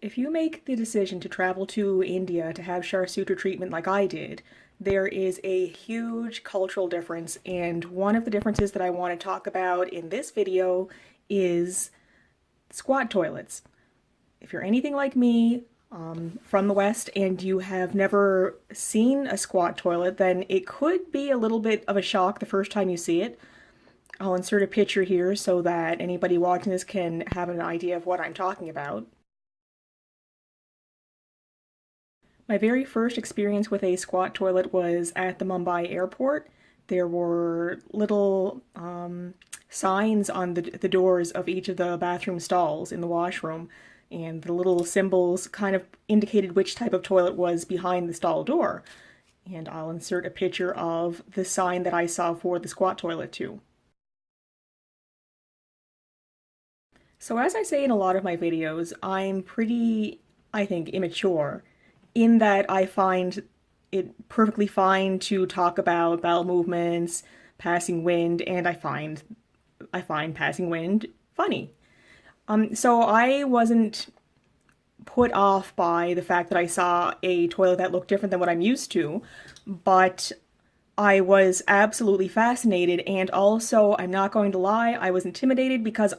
If you make the decision to travel to India to have Kshar Sutra treatment like I did, there is a huge cultural difference, and one of the differences that I want to talk about in this video is squat toilets. If you're anything like me, from the West, and you have never seen a squat toilet, then it could be a little bit of a shock the first time you see it. I'll insert a picture here so that anybody watching this can have an idea of what I'm talking about. My very first experience with a squat toilet was at the Mumbai airport. There were little signs on the doors of each of the bathroom stalls in the washroom, and the little symbols kind of indicated which type of toilet was behind the stall door. And I'll insert a picture of the sign that I saw for the squat toilet too. So as I say in a lot of my videos, I'm pretty, I think, immature in that I find it perfectly fine to talk about bowel movements, passing wind, and I find passing wind funny. So I wasn't put off by the fact that I saw a toilet that looked different than what I'm used to, but I was absolutely fascinated, and also, I'm not going to lie, I was intimidated because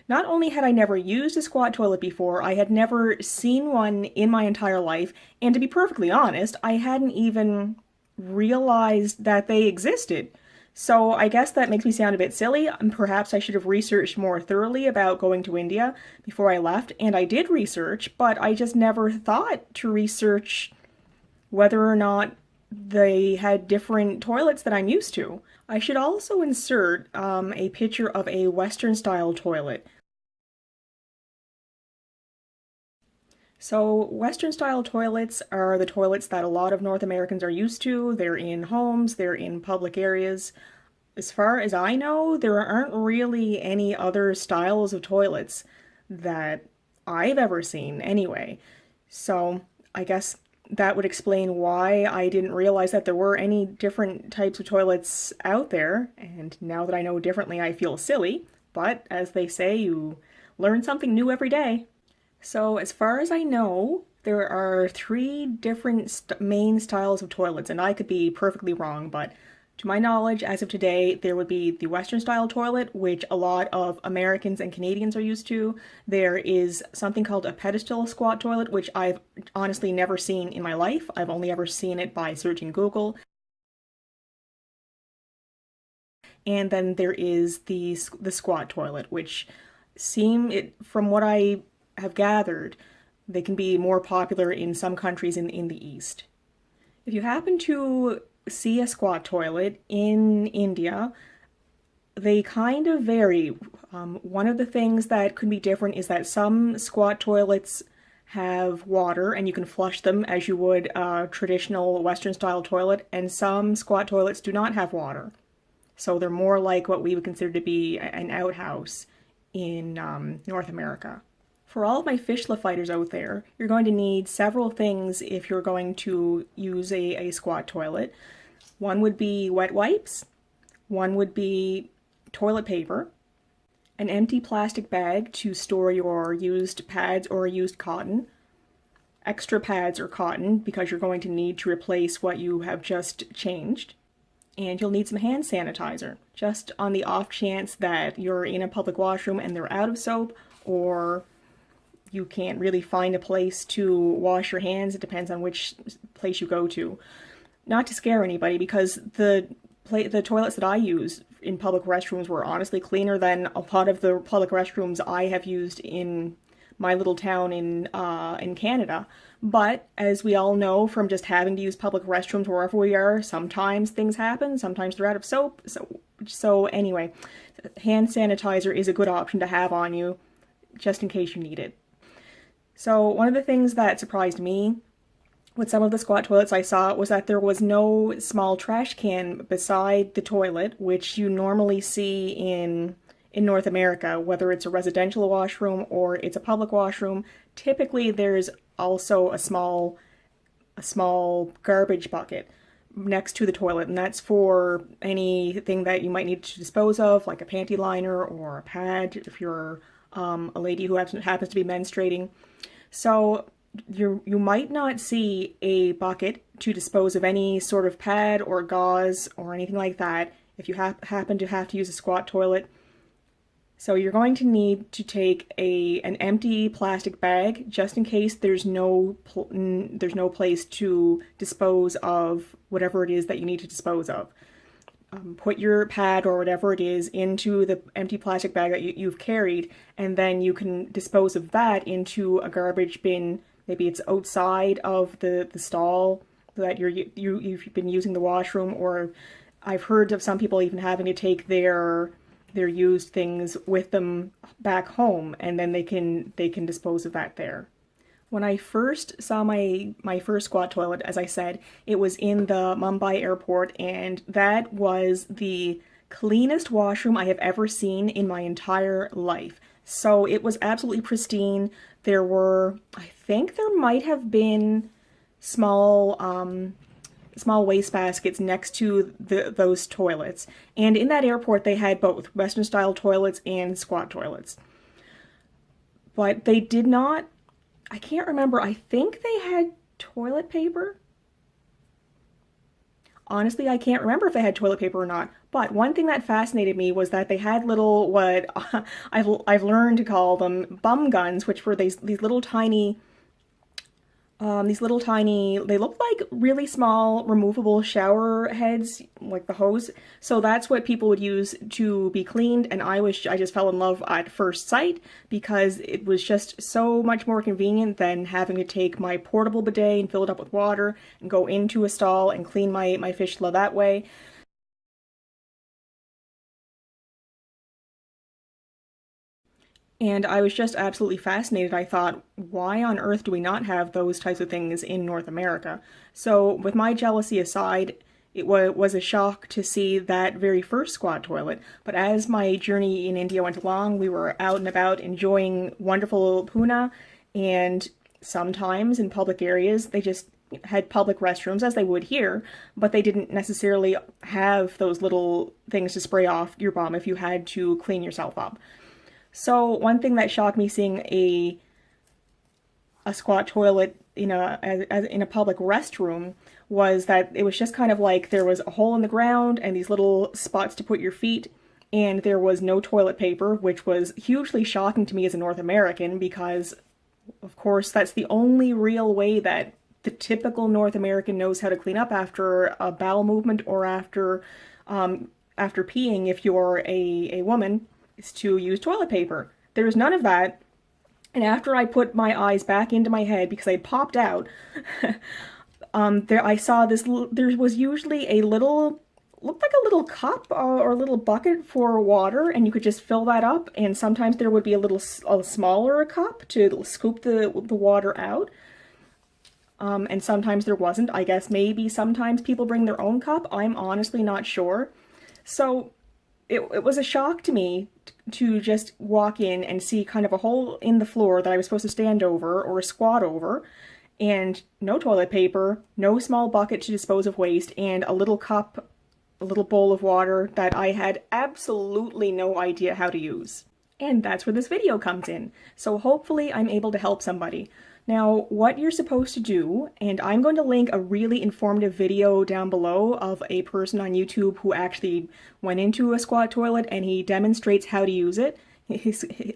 not only had I never used a squat toilet before, I had never seen one in my entire life, and to be perfectly honest, I hadn't even realized that they existed. So I guess that makes me sound a bit silly, and perhaps I should have researched more thoroughly about going to India before I left, and I did research, but I just never thought to research whether or not they had different toilets that I'm used to. I should also insert a picture of a Western style toilet. So Western style toilets are the toilets that a lot of North Americans are used to. They're in homes, they're in public areas. As far as I know, there aren't really any other styles of toilets that I've ever seen anyway. So I guess that would explain why I didn't realize that there were any different types of toilets out there, and now that I know differently, I feel silly, but as they say, you learn something new every day. So as far as I know, there are three different main styles of toilets, and I could be perfectly wrong, but to my knowledge, as of today, there would be the Western style toilet, which a lot of Americans and Canadians are used to. There is something called a pedestal squat toilet, which I've honestly never seen in my life. I've only ever seen it by searching Google. And then there is the squat toilet, which from what I have gathered, they can be more popular in some countries in the East. If you happen to see a squat toilet in India, they kind of vary. One of the things that could be different is that some squat toilets have water and you can flush them as you would a traditional Western style toilet, and some squat toilets do not have water. So they're more like what we would consider to be an outhouse in North America. For all of my fistula fighters out there, you're going to need several things if you're going to use a squat toilet. One would be wet wipes, one would be toilet paper, an empty plastic bag to store your used pads or used cotton, extra pads or cotton because you're going to need to replace what you have just changed, and you'll need some hand sanitizer, just on the off chance that you're in a public washroom and they're out of soap, or you can't really find a place to wash your hands. It depends on which place you go to. Not to scare anybody, because the toilets that I use in public restrooms were honestly cleaner than a lot of the public restrooms I have used in my little town in Canada. But as we all know from just having to use public restrooms wherever we are, sometimes things happen, sometimes they're out of soap. So anyway, hand sanitizer is a good option to have on you just in case you need it. So one of the things that surprised me with some of the squat toilets I saw was that there was no small trash can beside the toilet, which you normally see in North America, whether it's a residential washroom or it's a public washroom. Typically there's also a small garbage bucket next to the toilet, and that's for anything that you might need to dispose of, like a panty liner or a pad if you're a lady who happens to be menstruating. So you might not see a bucket to dispose of any sort of pad or gauze or anything like that if you happen to have to use a squat toilet. So you're going to need to take an empty plastic bag just in case there's no place to dispose of whatever it is that you need to dispose of. Put your pad or whatever it is into the empty plastic bag that you've carried, and then you can dispose of that into a garbage bin. Maybe it's outside of the stall that you've been using the washroom, or I've heard of some people even having to take their used things with them back home, and then they can dispose of that there. When I first saw my first squat toilet, as I said, it was in the Mumbai airport, and that was the cleanest washroom I have ever seen in my entire life. So it was absolutely pristine. There were, I think there might have been small wastebaskets next to those toilets. And in that airport, they had both Western-style toilets and squat toilets. But they did not, I can't remember, I think they had toilet paper. Honestly, I can't remember if they had toilet paper or not. But one thing that fascinated me was that they had little, what I've learned to call them bum guns, which were these little tiny, they look like really small removable shower heads, like the hose. So that's what people would use to be cleaned, and I just fell in love at first sight because it was just so much more convenient than having to take my portable bidet and fill it up with water and go into a stall and clean my fistula that way. And I was just absolutely fascinated. I thought, why on earth do we not have those types of things in North America? So, with my jealousy aside, it was a shock to see that very first squat toilet. But as my journey in India went along, we were out and about enjoying wonderful Pune, and sometimes in public areas, they just had public restrooms, as they would here, but they didn't necessarily have those little things to spray off your bum if you had to clean yourself up. So one thing that shocked me seeing a squat toilet in a public restroom was that it was just kind of like there was a hole in the ground and these little spots to put your feet, and there was no toilet paper, which was hugely shocking to me as a North American because, of course, that's the only real way that the typical North American knows how to clean up after a bowel movement or after peeing if you're a woman, is to use toilet paper. There's none of that. And after I put my eyes back into my head because I popped out, I saw this. There was usually looked like a little cup or a little bucket for water, and you could just fill that up. And sometimes there would be a smaller cup to scoop the water out. And sometimes there wasn't. I guess maybe sometimes people bring their own cup. I'm honestly not sure. So it was a shock to me to just walk in and see kind of a hole in the floor that I was supposed to stand over or squat over, and no toilet paper, no small bucket to dispose of waste, and a little cup, a little bowl of water that I had absolutely no idea how to use. And that's where this video comes in. So hopefully I'm able to help somebody. Now, what you're supposed to do, and I'm going to link a really informative video down below of a person on YouTube who actually went into a squat toilet and he demonstrates how to use it.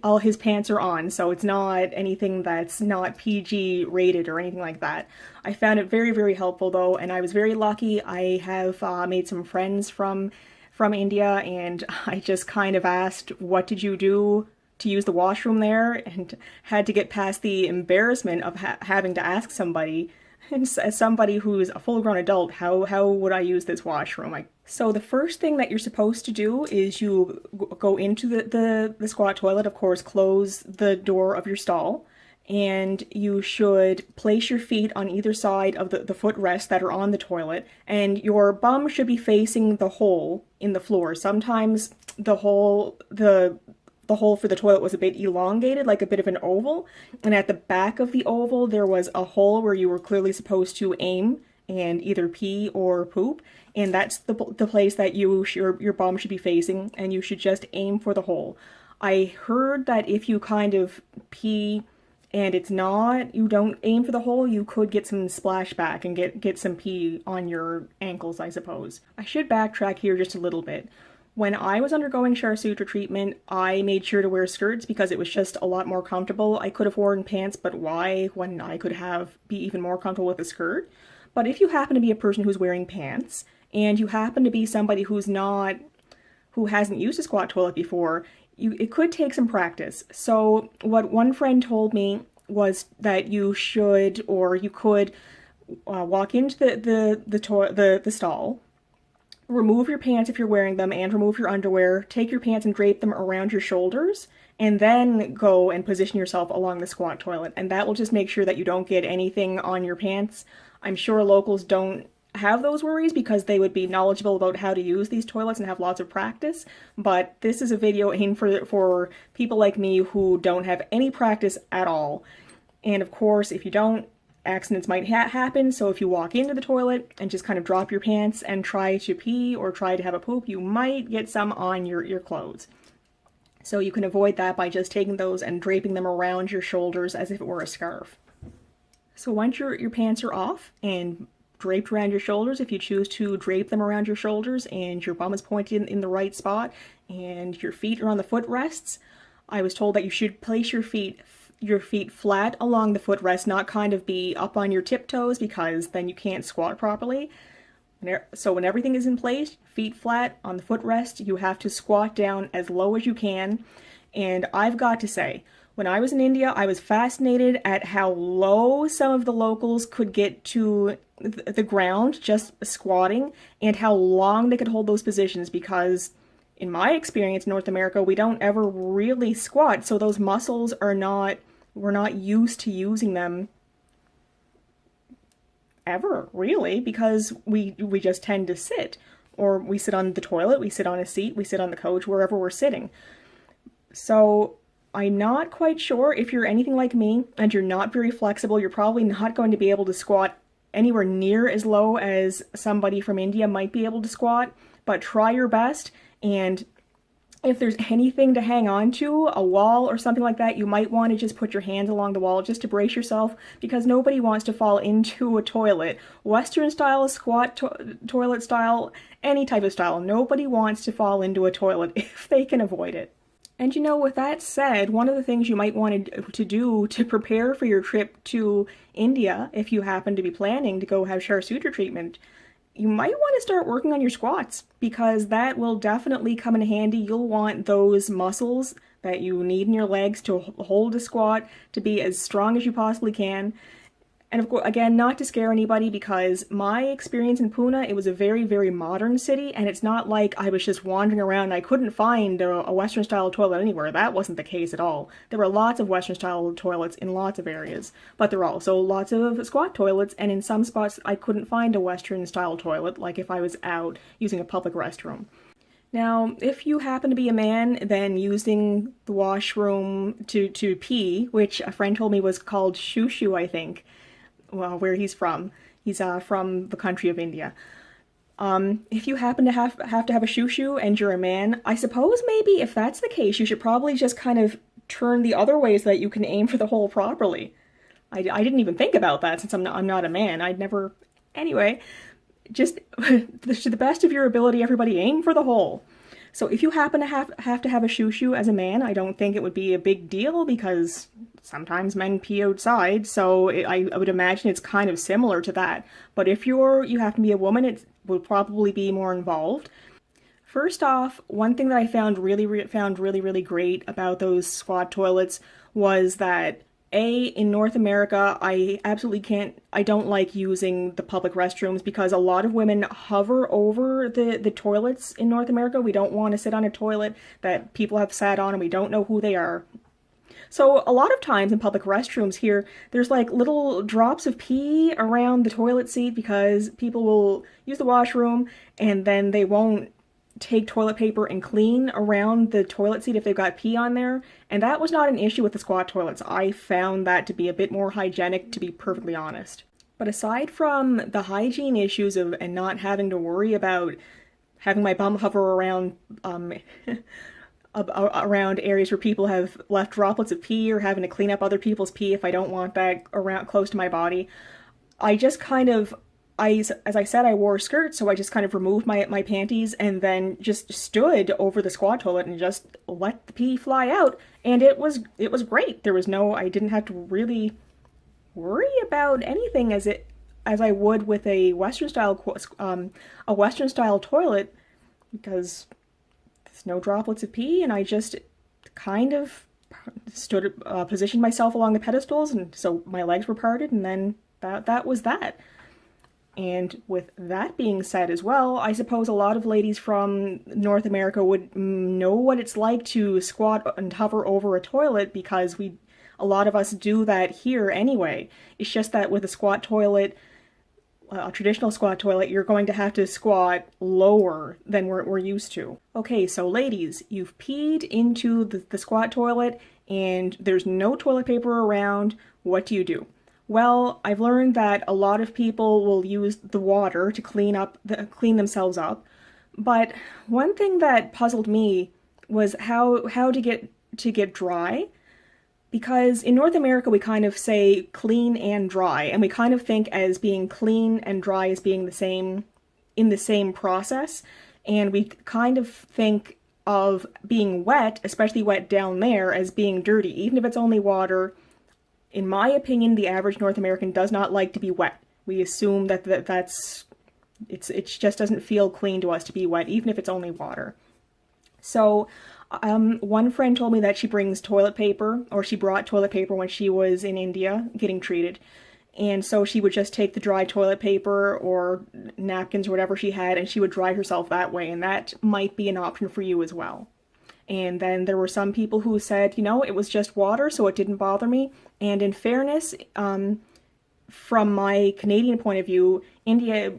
All his pants are on, so it's not anything that's not PG rated or anything like that. I found it very, very helpful though, and I was very lucky. I have made some friends from India, and I just kind of asked, what did you do to use the washroom there, and had to get past the embarrassment of having to ask somebody, as somebody who's a full-grown adult, how would I use this washroom? So the first thing that you're supposed to do is you go into the squat toilet, of course, close the door of your stall, and you should place your feet on either side of the footrests that are on the toilet, and your bum should be facing the hole in the floor. Sometimes the hole for the toilet was a bit elongated, like a bit of an oval, and at the back of the oval there was a hole where you were clearly supposed to aim and either pee or poop, and that's the place that your bum should be facing, and you should just aim for the hole. I heard that if you kind of pee And it's not, you don't aim for the hole, you could get some splashback and get some pee on your ankles, I suppose. I should backtrack here just a little bit. When I was undergoing Kshar Sutra treatment, I made sure to wear skirts because it was just a lot more comfortable. I could have worn pants, but why when I could be even more comfortable with a skirt? But if you happen to be a person who's wearing pants, and you happen to be somebody who hasn't used a squat toilet before, it could take some practice. So what one friend told me was that you should, or you could, walk into the stall, remove your pants if you're wearing them, and remove your underwear, take your pants and drape them around your shoulders, and then go and position yourself along the squat toilet. And that will just make sure that you don't get anything on your pants. I'm sure locals don't have those worries because they would be knowledgeable about how to use these toilets and have lots of practice, but this is a video aimed for people like me who don't have any practice at all. And of course, if you don't, accidents might happen, so if you walk into the toilet and just kind of drop your pants and try to pee or try to have a poop, you might get some on your clothes. So you can avoid that by just taking those and draping them around your shoulders as if it were a scarf. So once your pants are off and draped around your shoulders, if you choose to drape them around your shoulders and your bum is pointed in the right spot and your feet are on the footrests, I was told that you should place your feet flat along the footrest, not kind of be up on your tiptoes because then you can't squat properly. So when everything is in place, feet flat on the footrest, you have to squat down as low as you can. And I've got to say, when I was in India, I was fascinated at how low some of the locals could get to the ground just squatting and how long they could hold those positions because in my experience in North America, we don't ever really squat, so those muscles we're not used to using them ever, really, because we just tend to sit, or we sit on the toilet, we sit on a seat, we sit on the couch, wherever we're sitting. So I'm not quite sure if you're anything like me and you're not very flexible, you're probably not going to be able to squat anywhere near as low as somebody from India might be able to squat, but try your best. And if there's anything to hang on to, a wall or something like that, you might want to just put your hands along the wall just to brace yourself because nobody wants to fall into a toilet. Western style, squat toilet style, any type of style. Nobody wants to fall into a toilet if they can avoid it. And you know, with that said, one of the things you might want to do to prepare for your trip to India, if you happen to be planning to go have Kshar Sutra treatment, you might want to start working on your squats because that will definitely come in handy. You'll want those muscles that you need in your legs to hold a squat to be as strong as you possibly can. And of course, again, not to scare anybody because my experience in Pune, it was a very, very modern city, and it's not like I was just wandering around and I couldn't find a Western-style toilet anywhere. That wasn't the case at all. There were lots of Western-style toilets in lots of areas, but there were also lots of squat toilets, and in some spots I couldn't find a Western-style toilet, like if I was out using a public restroom. Now, if you happen to be a man, then using the washroom to pee, which a friend told me was called shoo-shoo, I think, well, where he's from. He's from the country of India. If you happen to have to have a shoo-shoo and you're a man, I suppose maybe if that's the case, you should probably just kind of turn the other way so that you can aim for the hole properly. I didn't even think about that since I'm not a man. I'd never... Anyway, just to the best of your ability, everybody aim for the hole. So if you happen to have to have a shoo-shoo as a man, I don't think it would be a big deal because sometimes men pee outside, so I would imagine it's kind of similar to that. But if you have to be a woman, it will probably be more involved. First off, one thing that I found really great about those squat toilets was that in North America, I don't like using the public restrooms because a lot of women hover over the toilets in North America. We don't want to sit on a toilet that people have sat on and we don't know who they are. So a lot of times in public restrooms here, there's like little drops of pee around the toilet seat because people will use the washroom and then they won't take toilet paper and clean around the toilet seat if they've got pee on there. And that was not an issue with the squat toilets. I found that to be a bit more hygienic, to be perfectly honest. But aside from the hygiene issues and not having to worry about having my bum hover around around areas where people have left droplets of pee, or having to clean up other people's pee if I don't want that around close to my body. I just kind of, as I said, I wore a skirt, so I just kind of removed my panties and then just stood over the squat toilet and just let the pee fly out, and it was great. There was no, I didn't have to really worry about anything as I would with a Western style toilet, because there's no droplets of pee, and I just kind of stood positioned myself along the pedestals, and so my legs were parted, and then that was that. And with that being said as well, I suppose a lot of ladies from North America would know what it's like to squat and hover over a toilet, because a lot of us do that here anyway. It's just that with a squat toilet, a traditional squat toilet, you're going to have to squat lower than we're used to. Okay, so ladies, you've peed into the squat toilet and there's no toilet paper around. What do? Well, I've learned that a lot of people will use the water to clean themselves up. But one thing that puzzled me was how to get dry. Because in North America, we kind of say clean and dry, and we kind of think as being clean and dry as being in the same process, and we kind of think of being wet, especially wet down there, as being dirty, even if it's only water. In my opinion, the average North American does not like to be wet. We assume it just doesn't feel clean to us to be wet, even if it's only water. So, one friend told me that she brings toilet paper, or she brought toilet paper when she was in India getting treated. And so she would just take the dry toilet paper or napkins or whatever she had, and she would dry herself that way. And that might be an option for you as well. And then there were some people who said, it was just water, so it didn't bother me. And in fairness, from my Canadian point of view, India,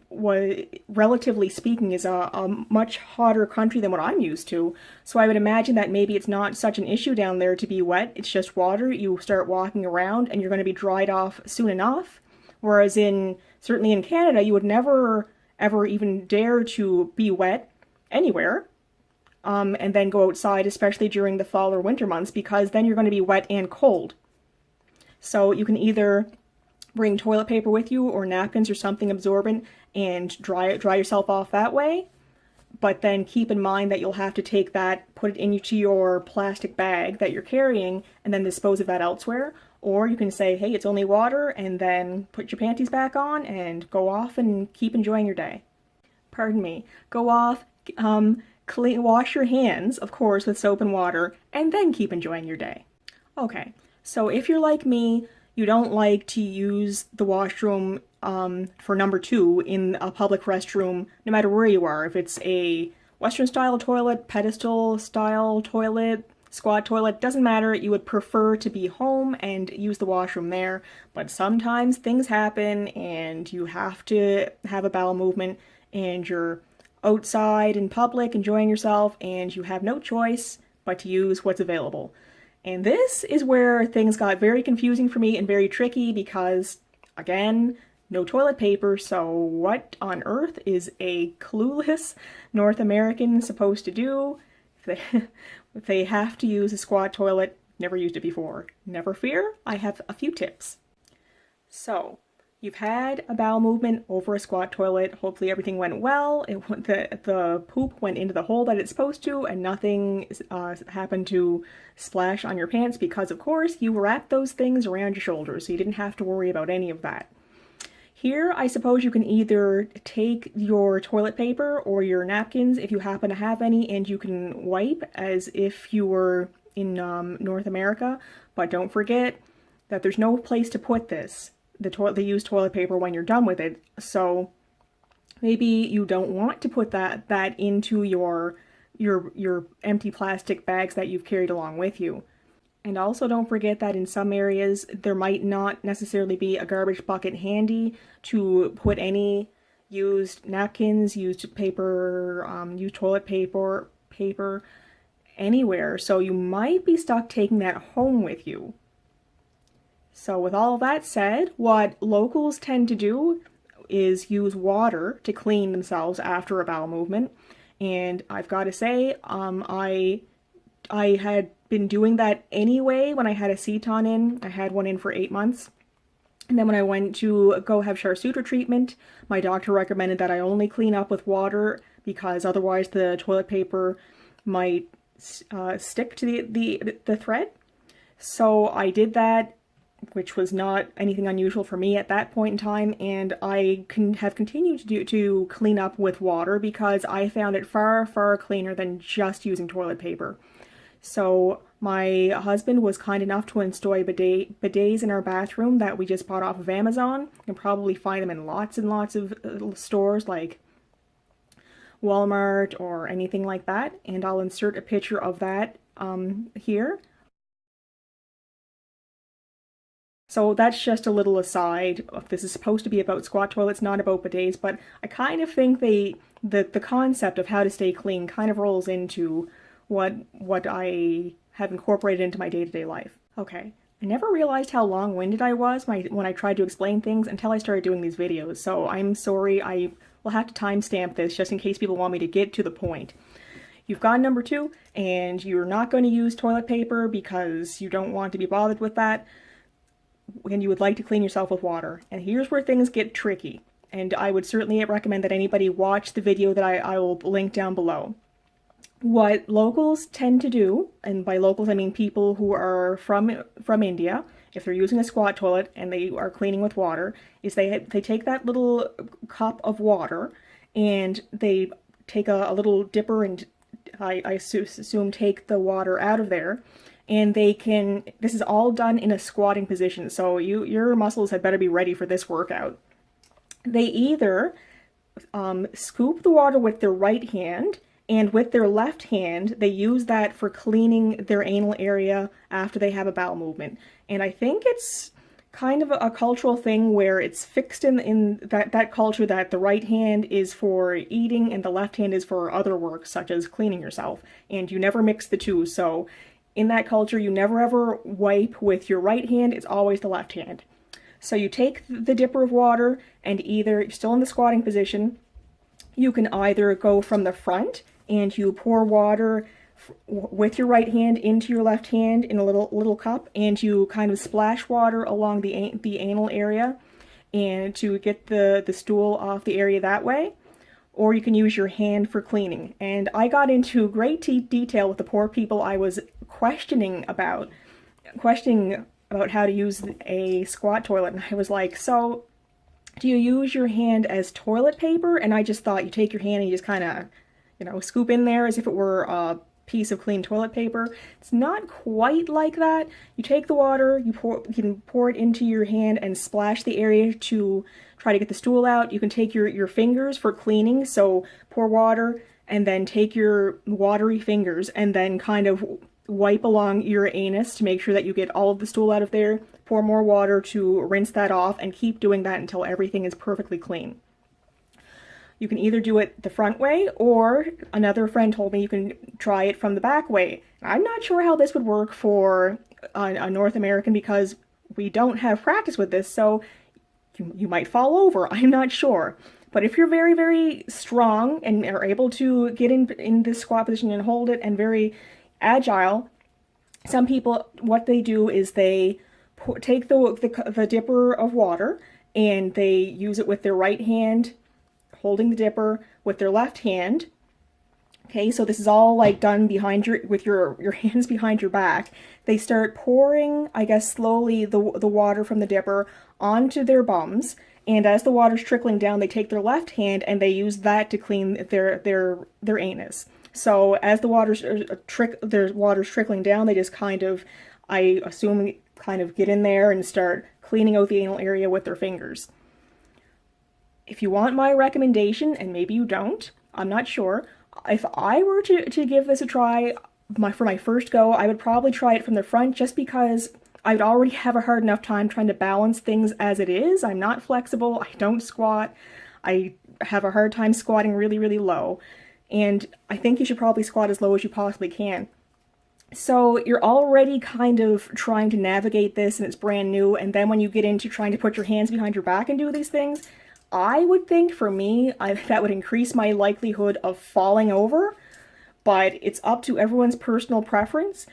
relatively speaking, is a much hotter country than what I'm used to. So I would imagine that maybe it's not such an issue down there to be wet. It's just water. You start walking around and you're going to be dried off soon enough. Whereas certainly in Canada, you would never, ever even dare to be wet anywhere. And then go outside, especially during the fall or winter months, because then you're going to be wet and cold. So you can either bring toilet paper with you or napkins or something absorbent and dry yourself off that way. But then keep in mind that you'll have to take that, put it into your plastic bag that you're carrying, and then dispose of that elsewhere. Or you can say, hey, it's only water, and then put your panties back on and go off and keep enjoying your day. Pardon me. Go off, wash your hands, of course, with soap and water, and then keep enjoying your day. Okay, so if you're like me, you don't like to use the washroom for number 2 in a public restroom, no matter where you are. If it's a Western style toilet, pedestal style toilet, squat toilet, doesn't matter. You would prefer to be home and use the washroom there. But sometimes things happen and you have to have a bowel movement, and you're outside in public enjoying yourself and you have no choice but to use what's available. And this is where things got very confusing for me and very tricky, because, again, no toilet paper, so what on earth is a clueless North American supposed to do if they have to use a squat toilet? Never used it before. Never fear, I have a few tips. So, you've had a bowel movement over a squat toilet. Hopefully everything went well. The poop went into the hole that it's supposed to, and nothing happened to splash on your pants, because, of course, you wrapped those things around your shoulders, so you didn't have to worry about any of that. Here, I suppose you can either take your toilet paper or your napkins, if you happen to have any, and you can wipe as if you were in North America, but don't forget that there's no place to put this. They use toilet paper when you're done with it, so maybe you don't want to put that into your empty plastic bags that you've carried along with you. And also don't forget that in some areas there might not necessarily be a garbage bucket handy to put any used napkins, used paper, used toilet paper anywhere, so you might be stuck taking that home with you. So with all that said, what locals tend to do is use water to clean themselves after a bowel movement. And I've got to say, I I had been doing that anyway when I had a seton in. I had one in for 8 months. And then when I went to go have Kshar Sutra treatment, my doctor recommended that I only clean up with water because otherwise the toilet paper might stick to the thread. So I did that, which was not anything unusual for me at that point in time, and I have continued to clean up with water because I found it far, far cleaner than just using toilet paper. So my husband was kind enough to install bidets in our bathroom that we just bought off of Amazon. You can probably find them in lots and lots of stores like Walmart or anything like that. And I'll insert a picture of that here. So that's just a little aside. This is supposed to be about squat toilets, not about bidets, but I kind of think the concept of how to stay clean kind of rolls into what I have incorporated into my day-to-day life. Okay, I never realized how long-winded I was when I tried to explain things until I started doing these videos, so I'm sorry. I will have to timestamp this just in case people want me to get to the point. You've got number 2, and you're not going to use toilet paper because you don't want to be bothered with that, and you would like to clean yourself with water. And here's where things get tricky, and I would certainly recommend that anybody watch the video that I will link down below. What locals tend to do, and by locals I mean people who are from India, if they're using a squat toilet and they are cleaning with water, is they take that little cup of water and they take a little dipper and I assume take the water out of there, and this is all done in a squatting position, so your muscles had better be ready for this workout. They either scoop the water with their right hand, and with their left hand, they use that for cleaning their anal area after they have a bowel movement. And I think it's kind of a cultural thing where it's fixed in that culture that the right hand is for eating and the left hand is for other work, such as cleaning yourself. And you never mix the two. So in that culture, you never ever wipe with your right hand. It's always the left hand. So you take the dipper of water, and either, still in the squatting position, you can either go from the front and you pour water with your right hand into your left hand in a little cup, and you kind of splash water along the anal area and to get the stool off the area that way. Or you can use your hand for cleaning. And I got into great detail with the poor people I was questioning about how to use a squat toilet, and I was like, so do you use your hand as toilet paper? And I just thought you take your hand and you just kind of, scoop in there as if it were a piece of clean toilet paper. It's not quite like that. You take the water, you can pour it into your hand and splash the area to try to get the stool out. You can take your fingers for cleaning, so pour water and then take your watery fingers and then kind of wipe along your anus to make sure that you get all of the stool out of there. Pour more water to rinse that off, and keep doing that until everything is perfectly clean. You can either do it the front way, or another friend told me you can try it from the back way. I'm not sure how this would work for a North American because we don't have practice with this, so you might fall over. I'm not sure. But if you're very, very strong and are able to get in this squat position and hold it, and very agile, some people, what they do is they take the dipper of water and they use it with their right hand, holding the dipper with their left hand. Okay, so this is all like done with your hands behind your back. They start pouring, I guess, slowly the water from the dipper onto their bums, and as the water's trickling down, they take their left hand and they use that to clean their anus. So as the water's trickling down, they just kind of, I assume, kind of get in there and start cleaning out the anal area with their fingers. If you want my recommendation, and maybe you don't, I'm not sure, if I were to give this a try, for my first go, I would probably try it from the front, just because I would already have a hard enough time trying to balance things as it is. I'm not flexible, I don't squat, I have a hard time squatting really, really low, and I think you should probably squat as low as you possibly can. So you're already kind of trying to navigate this, and it's brand new, and then when you get into trying to put your hands behind your back and do these things, I would think, for me, that would increase my likelihood of falling over, but it's up to everyone's personal preference.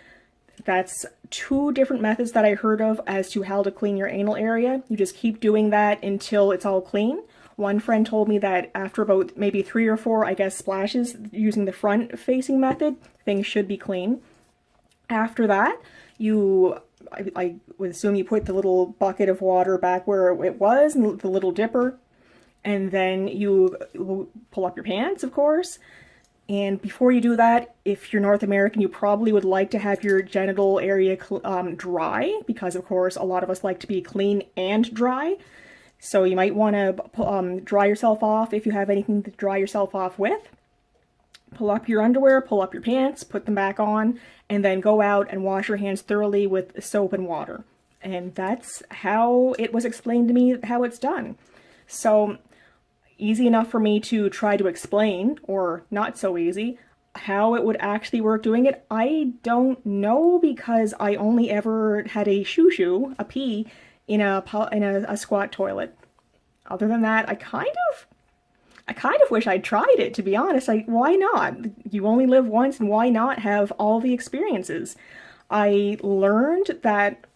That's two different methods that I heard of as to how to clean your anal area. You just keep doing that until it's all clean. One friend told me that after about maybe 3 or 4, I guess, splashes using the front-facing method, things should be clean. After that, I would assume you put the little bucket of water back where it was, and the little dipper, and then you pull up your pants, of course. And before you do that, if you're North American, you probably would like to have your genital area dry, because of course a lot of us like to be clean and dry. So you might want to dry yourself off if you have anything to dry yourself off with. Pull up your underwear, pull up your pants, put them back on, and then go out and wash your hands thoroughly with soap and water. And that's how it was explained to me how it's done. So easy enough for me to try to explain, or not so easy. How it would actually work doing it, I don't know, because I only ever had a a pee, in a squat toilet. Other than that, I kind of wish I'd tried it, to be honest. Why not? You only live once, and why not have all the experiences? I learned that,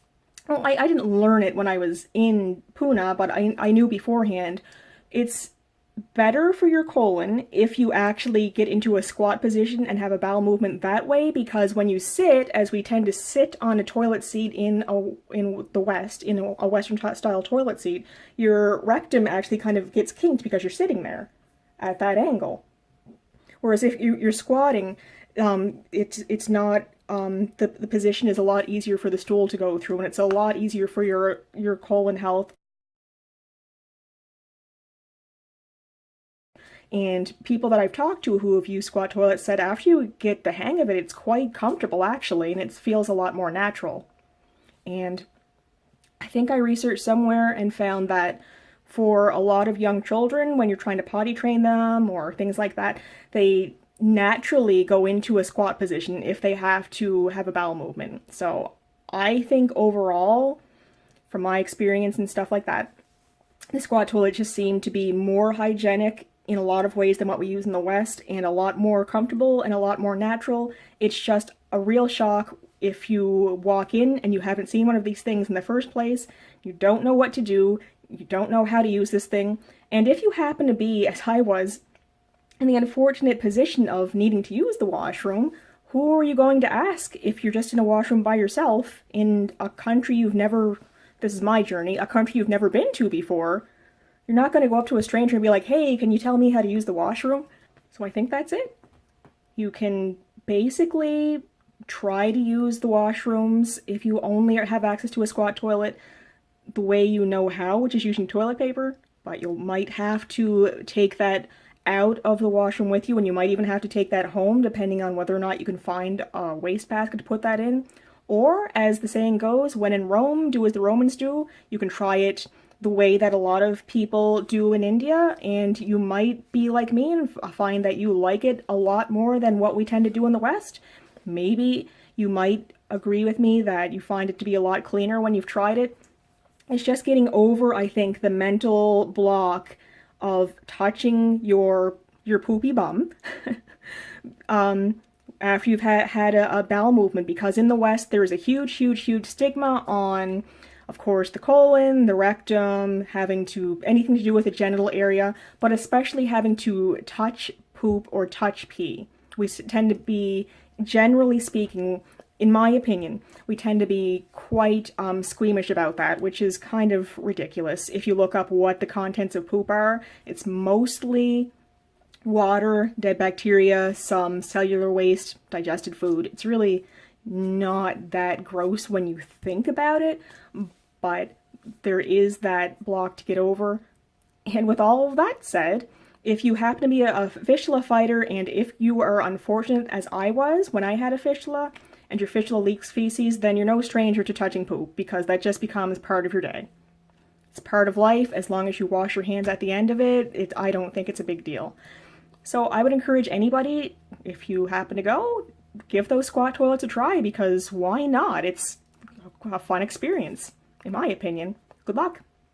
well, I didn't learn it when I was in Pune, but I knew beforehand. It's better for your colon if you actually get into a squat position and have a bowel movement that way, because when you sit, as we tend to sit on a toilet seat in the West, in a Western style toilet seat, your rectum actually kind of gets kinked because you're sitting there at that angle. Whereas if you're squatting, it's not, the position is a lot easier for the stool to go through, and it's a lot easier for your colon health. And people that I've talked to who have used squat toilets said after you get the hang of it, it's quite comfortable actually, and it feels a lot more natural. And I think I researched somewhere and found that for a lot of young children, when you're trying to potty train them or things like that, they naturally go into a squat position if they have to have a bowel movement. So I think overall, from my experience and stuff like that, the squat toilet just seemed to be more hygienic in a lot of ways than what we use in the West, and a lot more comfortable and a lot more natural. It's just a real shock if you walk in and you haven't seen one of these things in the first place, you don't know what to do, you don't know how to use this thing, and if you happen to be, as I was, in the unfortunate position of needing to use the washroom, who are you going to ask if you're just in a washroom by yourself in a country you've never, this is my journey, a country you've never been to before? You're not going to go up to a stranger and be like, hey, can you tell me how to use the washroom? So I think that's it. You can basically try to use the washrooms if you only have access to a squat toilet the way you know how, which is using toilet paper, but you might have to take that out of the washroom with you, and you might even have to take that home depending on whether or not you can find a wastebasket to put that in. Or, as the saying goes, when in Rome, do as the Romans do. You can try it the way that a lot of people do in India, and you might be like me and find that you like it a lot more than what we tend to do in the West. Maybe you might agree with me that you find it to be a lot cleaner when you've tried it. It's just getting over, I think, the mental block of touching your poopy bum after you've had a bowel movement, because in the West there is a huge, huge, huge stigma on, of course, the colon, the rectum, having to, anything to do with the genital area, but especially having to touch poop or touch pee. We tend to be, generally speaking, in my opinion, we tend to be quite squeamish about that, which is kind of ridiculous. If you look up what the contents of poop are, it's mostly water, dead bacteria, some cellular waste, digested food. It's really not that gross when you think about it, but there is that block to get over. And with all of that said, if you happen to be a fistula fighter, and if you are unfortunate as I was when I had a fistula, and your fistula leaks feces, then you're no stranger to touching poop, because that just becomes part of your day. It's part of life. As long as you wash your hands at the end of it, I don't think it's a big deal. So I would encourage anybody, if you happen to go, give those squat toilets a try, because why not? It's a fun experience, in my opinion. Good luck.